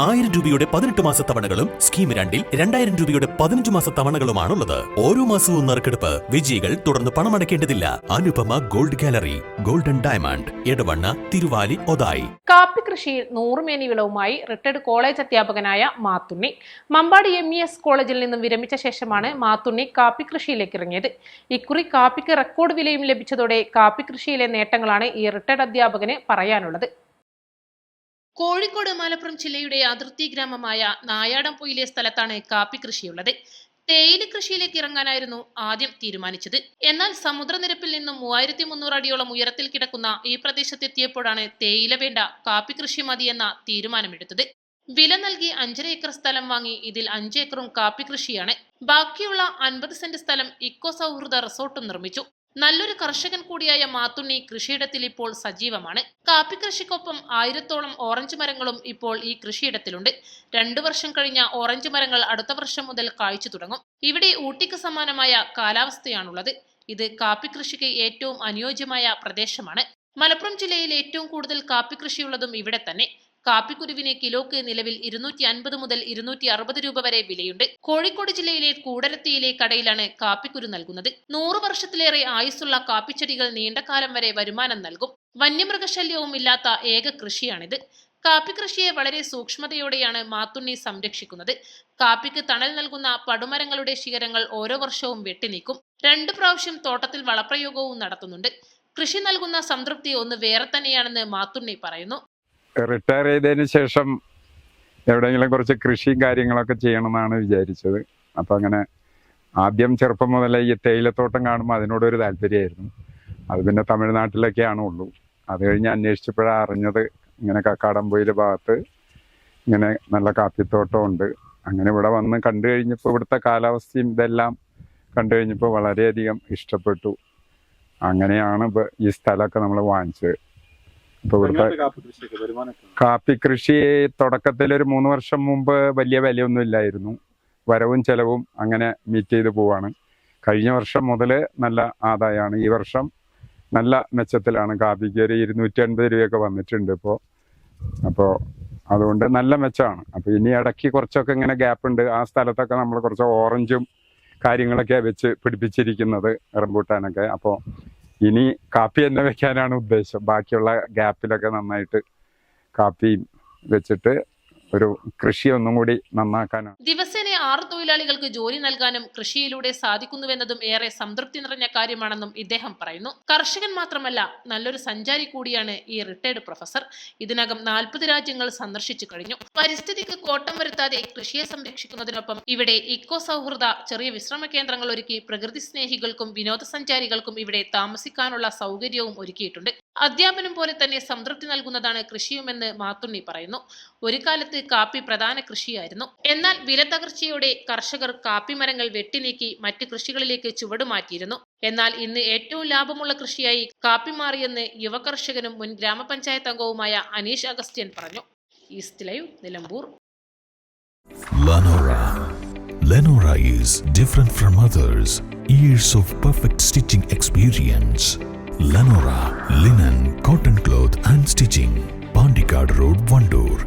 1000 രൂപയുടെ 18 മാസ തവണകളും സ്കീം 2-ൽ 2000 രൂപയുടെ 15 മാസ തവണകളുമാണുള്ളത്. ഓരോ മാസവും നറുക്കെടുപ്പ്. വിജയികൾ തുടർന്ന് പണമടയ്ക്കേണ്ടതില്ല. Anupama gold gallery, golden diamond, Edavanna, Thiruvali, Othayi. കാപ്പി കൃഷിയിൽ 100 മേനി വിളവുമായി റിട്ടയർഡ് കോളേജ് അധ്യാപകനായ മാത്തുണ്ണി മമ്പാടി MES കോളേജിൽ നിന്നും വിരമിച്ച ശേഷമാണ് മാത്തുണ്ണി കാപ്പി കൃഷിയിലേക്ക് ഇറങ്ങിയത്. ഇക്കുറി കാപ്പിക്ക് റെക്കോർഡ് വിലയും ലഭിച്ചതോടെ കാപ്പി കൃഷിയിലെ നേട്ടങ്ങളാണ് ഈ റിട്ടയർഡ് അധ്യാപകന് പറയാനുള്ളത്. കോഴിക്കോട് മലപ്പുറം ജില്ലയുടെ അതിർത്തി ഗ്രാമമായ നായാടംപൊയിലെ സ്ഥലത്താണ് കാപ്പി കൃഷിയുള്ളത്. തേയില കൃഷിയിലേക്ക് ഇറങ്ങാനായിരുന്നു ആദ്യം തീരുമാനിച്ചത്. എന്നാൽ സമുദ്രനിരപ്പിൽ നിന്നും 3300 അടിയോളം ഉയരത്തിൽ കിടക്കുന്ന ഈ പ്രദേശത്തെത്തിയപ്പോഴാണ് തേയില വേണ്ട, കാപ്പി കൃഷി മതിയെന്ന തീരുമാനമെടുത്തത്. വില നൽകി 5.5 ഏക്കർ സ്ഥലം വാങ്ങി ഇതിൽ 5 ഏക്കറും കാപ്പി കൃഷിയാണ്. ബാക്കിയുള്ള 50 സെന്റ് സ്ഥലം ഇക്കോ സൗഹൃദ റിസോർട്ടും നിർമ്മിച്ചു. നല്ലൊരു കർഷകൻ കൂടിയായ മാത്തുണ്ണി കൃഷിയിടത്തിൽ ഇപ്പോൾ സജീവമാണ്. കാപ്പി കൃഷിക്കൊപ്പം 1000-ഓളം ഓറഞ്ച് മരങ്ങളും ഇപ്പോൾ ഈ കൃഷിയിടത്തിലുണ്ട്. 2 വർഷം കഴിഞ്ഞ ഓറഞ്ച് മരങ്ങൾ അടുത്ത വർഷം മുതൽ കായ്ച്ചു തുടങ്ങും. ഇവിടെ ഊട്ടിക്ക് സമാനമായ കാലാവസ്ഥയാണുള്ളത്. ഇത് കാപ്പി കൃഷിക്ക് ഏറ്റവും അനുയോജ്യമായ പ്രദേശമാണ്. മലപ്പുറം ജില്ലയിൽ ഏറ്റവും കൂടുതൽ കാപ്പി കൃഷിയുള്ളതും ഇവിടെ തന്നെ. കാപ്പിക്കുരുവിന് കിലോക്ക് നിലവിൽ 250 മുതൽ 260 രൂപ വരെ വിലയുണ്ട്. കോഴിക്കോട് ജില്ലയിലെ കൂടരത്തിയിലെ കടയിലാണ് കാപ്പിക്കുരു നൽകുന്നത്. 100 വർഷത്തിലേറെ ആയുസ്സുള്ള കാപ്പിച്ചെടികൾ നീണ്ടകാലം വരെ വരുമാനം നൽകും. വന്യമൃഗശല്യവും ഇല്ലാത്ത ഏക കൃഷിയാണിത്. കാപ്പി കൃഷിയെ വളരെ സൂക്ഷ്മതയോടെയാണ് മാത്തുണ്ണി സംരക്ഷിക്കുന്നത്. കാപ്പിക്ക് തണൽ നൽകുന്ന പടുമരങ്ങളുടെ ശിഖരങ്ങൾ ഓരോ വർഷവും വെട്ടിനീക്കും. 2 പ്രാവശ്യം തോട്ടത്തിൽ വളപ്രയോഗവും നടത്തുന്നുണ്ട്. കൃഷി നൽകുന്ന സംതൃപ്തി ഒന്ന് വേറെ തന്നെയാണെന്ന് മാത്തുണ്ണി പറയുന്നു. റിട്ടയർ ചെയ്തതിന് ശേഷം എവിടെയെങ്കിലും കുറച്ച് കൃഷിയും കാര്യങ്ങളൊക്കെ ചെയ്യണമെന്നാണ് വിചാരിച്ചത്. അപ്പം അങ്ങനെ ആദ്യം ചെറുപ്പം മുതലേ ഈ തേയിലത്തോട്ടം കാണുമ്പോൾ അതിനോടൊരു താല്പര്യമായിരുന്നു. അത് പിന്നെ തമിഴ്നാട്ടിലൊക്കെയാണ് ഉള്ളൂ. അത് കഴിഞ്ഞ് അന്വേഷിച്ചപ്പോഴാണ് അറിഞ്ഞത് ഇങ്ങനെ കക്കാടംപൊയിലെ ഭാഗത്ത് ഇങ്ങനെ നല്ല കാപ്പിത്തോട്ടമുണ്ട്. അങ്ങനെ ഇവിടെ വന്ന് കണ്ടു കഴിഞ്ഞപ്പോൾ ഇവിടുത്തെ കാലാവസ്ഥയും ഇതെല്ലാം കണ്ടു കഴിഞ്ഞപ്പോൾ വളരെയധികം ഇഷ്ടപ്പെട്ടു. അങ്ങനെയാണ് ഇപ്പോൾ ഈ സ്ഥലമൊക്കെ നമ്മൾ വാങ്ങിച്ചത്. ഇപ്പൊ ഇവിടുത്തെ കാപ്പി കൃഷി തുടക്കത്തിൽ ഒരു 3 വർഷം മുമ്പ് വലിയ വിലയൊന്നും ഇല്ലായിരുന്നു. വരവും ചെലവും അങ്ങനെ മീറ്റ് ചെയ്ത് പോവാണ്. കഴിഞ്ഞ വർഷം മുതൽ നല്ല ആദായമാണ്. ഈ വർഷം നല്ല മെച്ചത്തിലാണ്. കാപ്പിക്ക് ഒരു 250 രൂപയൊക്കെ വന്നിട്ടുണ്ട് അപ്പോൾ അതുകൊണ്ട് നല്ല മെച്ചമാണ്. അപ്പോൾ ഇനി ഇടയ്ക്ക് കുറച്ചൊക്കെ ഇങ്ങനെ ഗ്യാപ്പ് ഉണ്ട്. ആ സ്ഥലത്തൊക്കെ നമ്മൾ കുറച്ച് ഓറഞ്ചും കാര്യങ്ങളൊക്കെ വെച്ച് പിടിപ്പിച്ചിരിക്കുന്നത്, റംബൂട്ടാനൊക്കെ. അപ്പോൾ ഇനി കാപ്പി തന്നെ വെക്കാനാണ് ഉദ്ദേശം. ബാക്കിയുള്ള ഗ്യാപ്പിലൊക്കെ നന്നായിട്ട് കാപ്പി വെച്ചിട്ട് ഒരു കൃഷി ഒന്നും കൂടി നന്നാക്കാനാണ്. ദിവസേന 6 തൊഴിലാളികൾക്ക് ജോലി നൽകാനും കൃഷിയിലൂടെ സാധിക്കുന്നുവെന്നതും ഏറെ സംതൃപ്തി നിറഞ്ഞ കാര്യമാണെന്നും ഇദ്ദേഹം പറയുന്നു. കർഷകൻ മാത്രമല്ല, നല്ലൊരു സഞ്ചാരി കൂടിയാണ് ഈ റിട്ടയർഡ് പ്രൊഫസർ. ഇതിനകം 40 രാജ്യങ്ങൾ സന്ദർശിച്ചു കഴിഞ്ഞു. പരിസ്ഥിതിക്ക് കോട്ടം വരുത്താതെ കൃഷിയെ സംരക്ഷിക്കുന്നതിനൊപ്പം ഇവിടെ ഇക്കോ സൗഹൃദ ചെറിയ വിശ്രമ കേന്ദ്രങ്ങൾ ഒരുക്കി പ്രകൃതി സ്നേഹികൾക്കും വിനോദസഞ്ചാരികൾക്കും ഇവിടെ താമസിക്കാനുള്ള സൗകര്യവും ഒരുക്കിയിട്ടുണ്ട്. അധ്യാപനം പോലെ തന്നെ സംതൃപ്തി നൽകുന്നതാണ് കൃഷിയുമെന്ന് മാത്തുണ്ണി പറയുന്നു. ഒരു കാലത്ത് കാപ്പി പ്രധാന കൃഷിയായിരുന്നു. എന്നാൽ വില തകർച്ചയോടെ കർഷകർ കാപ്പി മരങ്ങൾ വെട്ടിനീക്കി മറ്റ് കൃഷികളിലേക്ക് ചുവടുമാറ്റിയിരുന്നു. എന്നാൽ ഇന്ന് ഏറ്റവും ലാഭമുള്ള കൃഷിയായി കാപ്പി മാറിയെന്ന് യുവ കർഷകനും മുൻ ഗ്രാമപഞ്ചായത്ത് അംഗവുമായ അനീഷ് അഗസ്റ്റ്യൻ പറഞ്ഞു. East live, Nilambur. Lenora is different from others. Years of perfect stitching experience. Lenora linen, cotton cloth and stitching. Pandikad Road, Vandoor.